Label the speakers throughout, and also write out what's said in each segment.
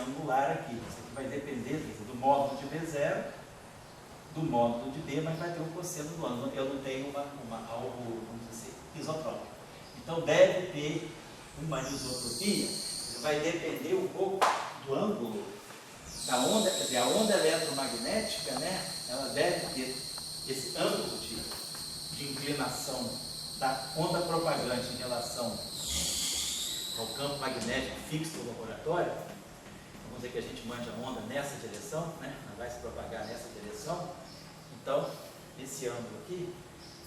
Speaker 1: angular aqui. Isso aqui vai depender do módulo de B0, do módulo de B, mas vai ter o cosseno do ângulo. Eu não tenho algo, vamos dizer, isotrópico. Então deve ter uma anisotropia, vai depender um pouco do ângulo da onda, quer dizer, a onda eletromagnética, né, ela deve ter esse ângulo de inclinação da onda propagante em relação ao campo magnético fixo do laboratório. Vamos dizer que a gente mande a onda nessa direção, né, ela vai se propagar nessa direção. Então, esse ângulo aqui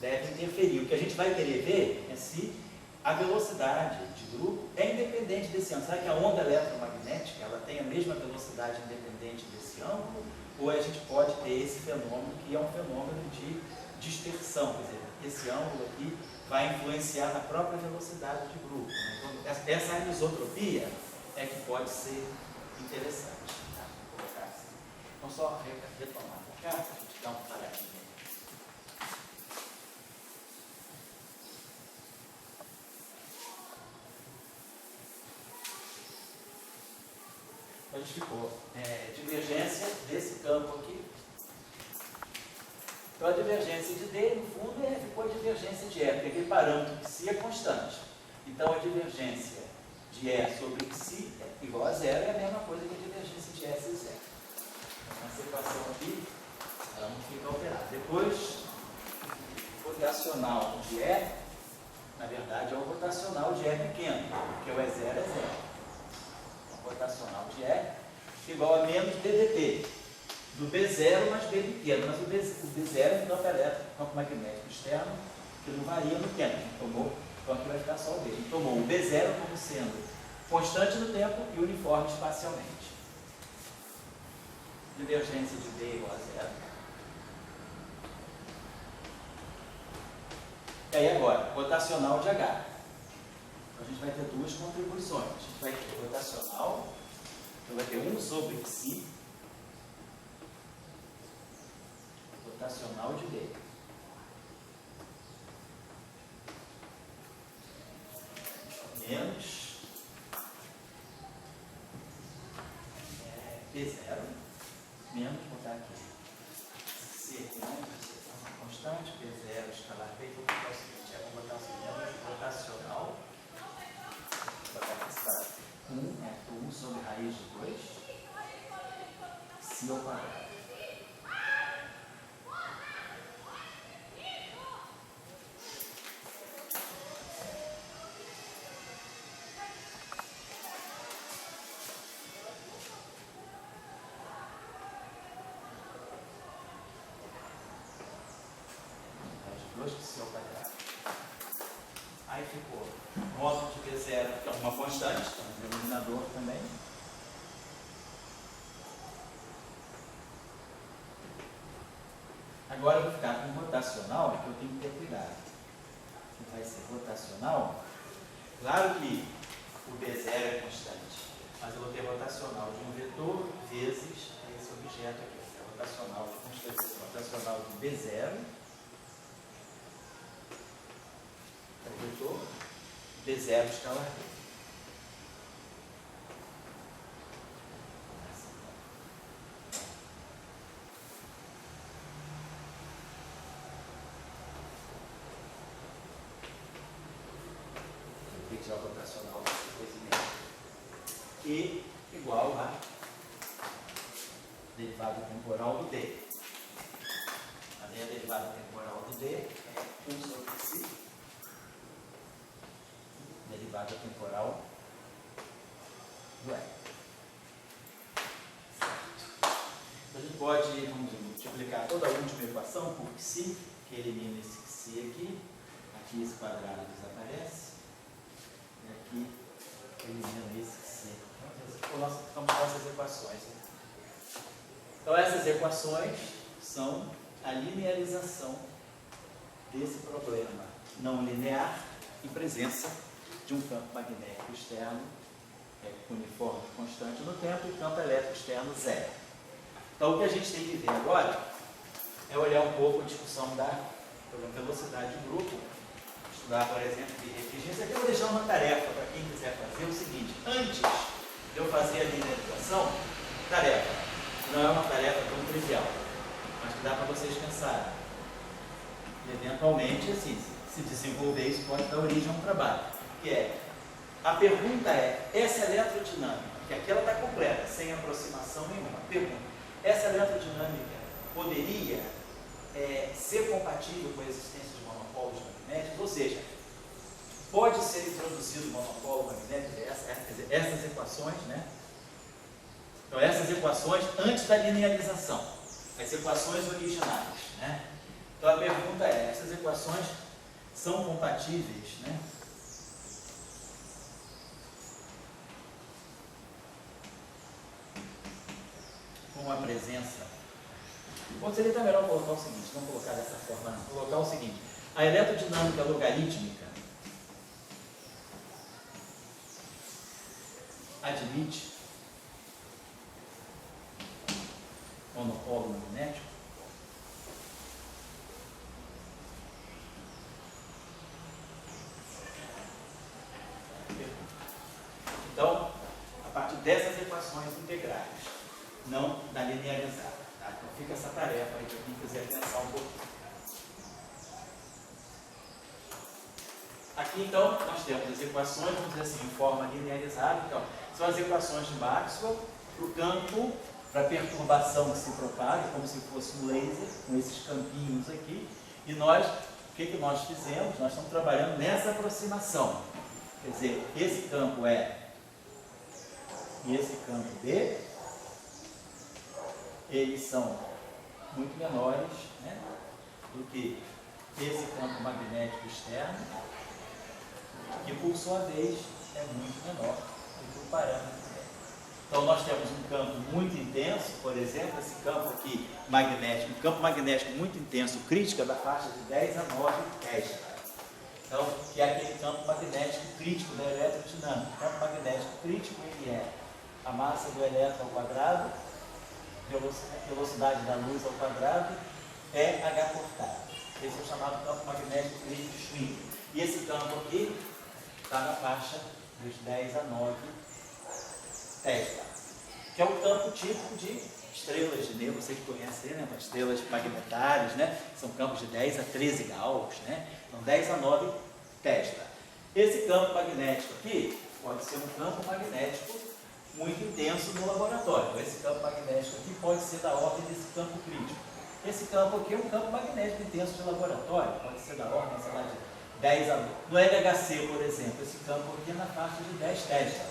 Speaker 1: deve interferir. O que a gente vai querer ver é se a velocidade de grupo é independente desse ângulo. Será que a onda eletromagnética ela tem a mesma velocidade independente desse ângulo? Ou a gente pode ter esse fenômeno que é um fenômeno de dispersão? Quer dizer, esse ângulo aqui vai influenciar na própria velocidade de grupo. Então, essa anisotropia é que pode ser interessante. Tá? Vou colocar assim. Então, só retomar para cá, a gente dá uma paradinha. A gente ficou divergência desse campo aqui. Então a divergência de D, no fundo, ficou a divergência de E, porque aquele parâmetro psi é constante. Então a divergência de E sobre psi é igual a zero, é a mesma coisa que a divergência de S e zero. Então, essa equação aqui, ela não fica alterada. Depois, o rotacional de E, na verdade, é o rotacional de E pequeno, porque o E0 é zero. Rotacional de E igual a menos ddt do B0 mais B pequeno, mas o B0 é o campo elétrico, campo magnético externo, que não varia no tempo. A gente tomou, então aqui vai ficar só o B. A gente tomou o B0 como sendo constante no tempo e uniforme espacialmente. Divergência de B igual a zero. E aí agora, rotacional de H. A gente vai ter duas contribuições. A gente vai ter rotacional, então vai ter 1 sobre psi, rotacional de B. Menos P0, menos, vou botar aqui, C, constante, P0, escalar P, vou botar o seguinte, vou botar o seguinte, rotacional. 1 sobre raiz de 2, π ao quadrado. Raiz de 2 π ao quadrado. Aí ficou módulo de B0, que é uma constante, então o denominador também. Agora eu vou ficar com rotacional, que eu tenho que ter cuidado. Que vai ser rotacional. Claro que o B0 é constante, mas eu vou ter rotacional de um vetor vezes esse objeto aqui. É rotacional de constante, rotacional de B0. O vetor B0 escalar B. O rotacional e igual a derivada temporal do D. A derivada temporal do D é 1 sobre psi. Derivada temporal do E. Então a gente pode, vamos multiplicar toda a última equação por psi, que elimina esse psi aqui. Aqui esse quadrado desaparece. E aqui elimina esse C. Então, ficamos com essas equações. Então, essas equações são a linearização desse problema não linear em presença de um campo magnético externo uniforme constante no tempo e campo elétrico externo zero. Então, o que a gente tem que ver agora é olhar um pouco a discussão da velocidade de grupo. Estudar, por exemplo, de refrigerância. Aqui eu vou deixar uma tarefa para quem quiser fazer o seguinte: antes de de eu fazer a linearização, tarefa. Não é uma tarefa tão trivial, mas que dá para vocês pensarem. E, eventualmente, assim, se desenvolver, isso pode dar origem a um trabalho. Que é, a pergunta é, essa eletrodinâmica, que aqui ela está completa, sem aproximação nenhuma. Pergunta, essa eletrodinâmica poderia ser compatível com a existência de monopolos magnéticos? Ou seja, pode ser introduzido monopolo magnético, essas equações, né? Então, essas equações antes da linearização, as equações originais, né? Então, a pergunta é, essas equações são compatíveis, né? Com a presença. Ou seria até melhor colocar o seguinte, não colocar dessa forma, não. Colocar o seguinte, a eletrodinâmica logarítmica admite monopolo magnético? Então, a partir dessas equações integrais, não da linearizada. Tá? Então, fica essa tarefa aí para quem quiser pensar um pouquinho. Aqui, então, nós temos as equações, vamos dizer assim, em forma linearizada. Então, são as equações de Maxwell para o campo, para a perturbação que se propaga, como se fosse um laser, com esses campinhos aqui. E nós, o que nós fizemos? Nós estamos trabalhando nessa aproximação. Quer dizer, esse campo é e esse campo B, eles são muito menores, né, do que esse campo magnético externo, que por sua vez é muito menor do que o parâmetro. Então nós temos um campo muito intenso, por exemplo, esse campo aqui magnético, um campo magnético muito intenso, crítico, da faixa de 10 a 9 Tesla. Então, que é aquele campo magnético crítico da eletrodinâmica. O campo magnético crítico, ele é a massa do elétron ao quadrado, velocidade da luz ao quadrado, é H cortado. Esse é o chamado campo magnético crítico de Schwinger. E esse campo aqui está na faixa dos 10 a 9 Tesla, que é o campo típico de estrelas de Neo, vocês conhecem, né? Estrelas magnetárias, né? São campos de 10 a 13 Gauss, né? Então 10 a 9 Tesla. Esse campo magnético aqui pode ser um campo magnético muito intenso no laboratório. Então, esse campo magnético aqui pode ser da ordem desse campo crítico. Esse campo aqui é um campo magnético intenso de laboratório, pode ser da ordem, sei lá, de 10 a... No LHC, por exemplo, esse campo aqui é na faixa de 10 Tesla,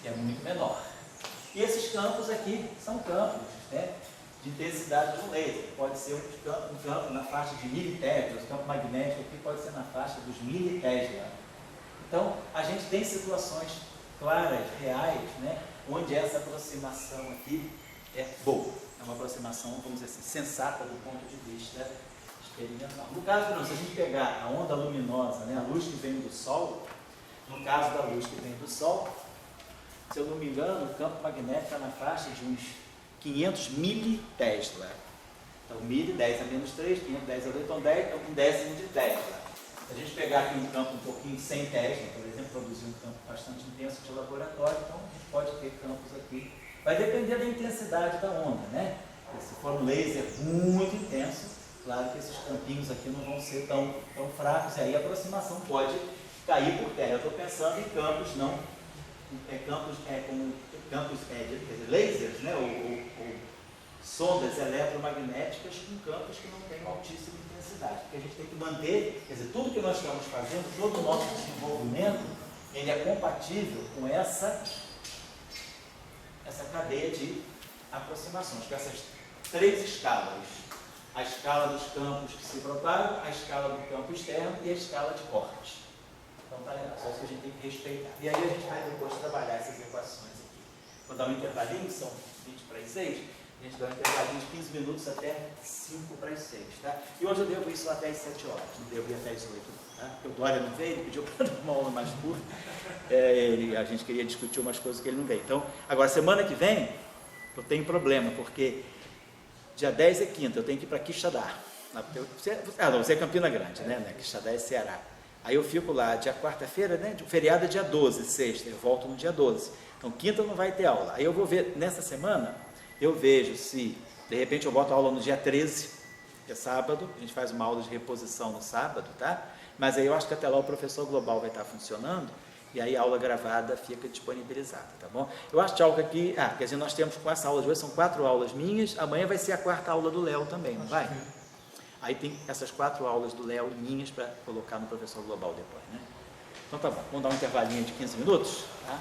Speaker 1: que é muito menor. E esses campos aqui são campos, né, de intensidade do laser. Pode ser um campo na faixa de militesla, o campo magnético aqui pode ser na faixa dos militesla. Então, a gente tem situações claras, reais, né, onde essa aproximação aqui é boa. É uma aproximação, vamos dizer assim, sensata do ponto de vista experimental. No caso, não, se a gente pegar a onda luminosa, né, a luz que vem do Sol, no caso da luz que vem do Sol, se eu não me engano, o campo magnético está na faixa de uns 500 militesla. Então, mili, 10 a menos 3, 500, 10 a 2, então 10 é um décimo de Tesla. Se a gente pegar aqui um campo um pouquinho sem Tesla, por exemplo, produzir um campo bastante intenso de laboratório, então a gente pode ter campos aqui. Vai depender da intensidade da onda, né? Se for um laser muito intenso, claro que esses campinhos aqui não vão ser tão fracos, e aí a aproximação pode cair por terra. Eu estou pensando em campos não... lasers, né? ou sondas eletromagnéticas com campos que não têm altíssima intensidade, porque a gente tem que manter, quer dizer, tudo que nós estamos fazendo, todo o nosso desenvolvimento, ele é compatível com essa cadeia de aproximações, com essas 3 escalas: a escala dos campos que se propagam, a escala do campo externo e a escala de corte. Então tá legal, só isso que a gente tem que respeitar. E aí a gente vai depois trabalhar essas equações aqui. Vou dar um intervalinho, são 20 para as 6, a gente dá um intervalinho de 15 minutos até 5 para as 6, tá? E hoje eu devo isso até as 7 horas, não devo ir até as 8, tá? Porque o Dória não veio, ele pediu para dar uma aula mais curta, a gente queria discutir umas coisas que ele não veio. Então, agora, semana que vem, eu tenho problema, porque dia 10 é quinta, eu tenho que ir para Quixadá. Você é Campina Grande, né? Quixadá é Ceará. Aí eu fico lá dia quarta-feira, né? O feriado é dia 12, sexta, eu volto no dia 12. Então, quinta não vai ter aula. Aí eu vou ver, nessa semana, eu vejo se, de repente, eu boto aula no dia 13, que é sábado, a gente faz uma aula de reposição no sábado, tá? Mas aí eu acho que até lá o professor global vai estar funcionando, e aí a aula gravada fica disponibilizada, tá bom? Eu acho que algo aqui, quer dizer, nós temos com essa aula de hoje, são 4 aulas minhas, amanhã vai ser a 4ª aula do Léo também, não vai? Aí tem essas 4 aulas do Léo minhas para colocar no professor global depois, né? Então tá bom, vamos dar um intervalinho de 15 minutos, tá?